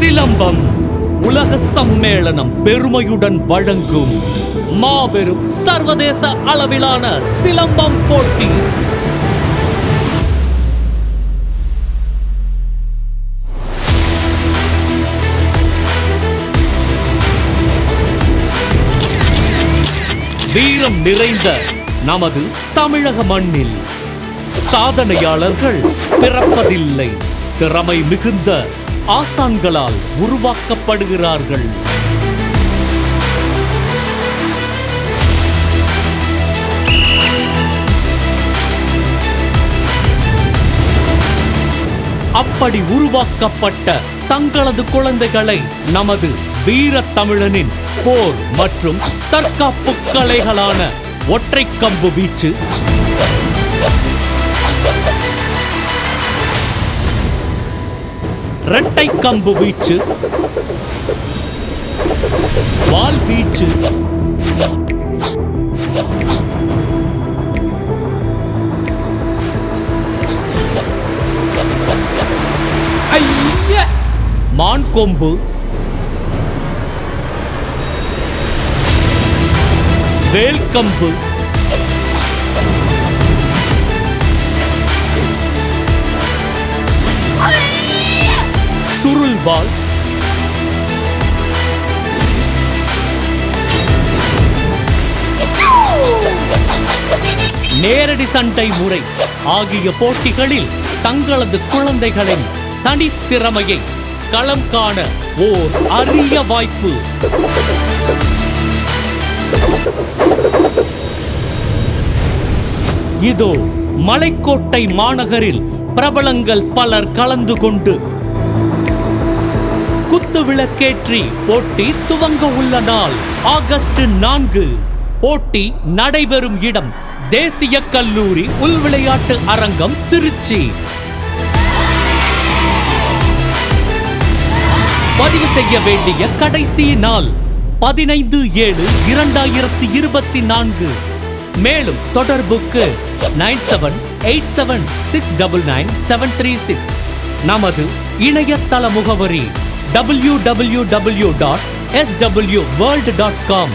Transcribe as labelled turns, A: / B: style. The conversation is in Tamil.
A: சிலம்பம் உலக சம்மேளனம் பெருமையுடன் வழங்கும் மாபெரும் சர்வதேச அளவிலான சிலம்பம் போட்டி. வீரம் நிறைந்த நமது தமிழக மண்ணில் சாதனையாளர்கள் பிறப்பதில்லை, திறமை மிகுந்த ஆசான்களால் உருவாக்கப்படுகிறார்கள். அப்படி உருவாக்கப்பட்ட தங்களது குழந்தைகளை நமது வீர தமிழனின் போர் மற்றும் தற்காப்பு கலைகளான ஒற்றை கம்பு வீச்சு, இரட்டை கம்பு வீச்சு, வாள் வீச்சு, மான் கொம்பு, வேல் கம்பு, சுருள்வாள், நேரடி சண்டை முறை ஆகிய போட்டிகளில் தங்களது குழந்தைகளின் தனித்திறமையை களம் காண ஓர் அரிய வாய்ப்பு. இதோ மலைக்கோட்டை மாநகரில் பிரபலங்கள் பலர் கலந்து கொண்டு குத்து விளக்கேற்றி போட்டி துவங்க உள்ள நாள் ஆகஸ்ட் 4. போட்டி நடைபெறும் இடம் தேசிய கல்லூரி உள் விளையாட்டு அரங்கம், திருச்சி. பதிவு செய்ய வேண்டிய கடைசி நாள் 15/7/2024. மேலும் தொடர்புக்கு 9787699736. நமது இணையதள முகவரி www.swworld.com.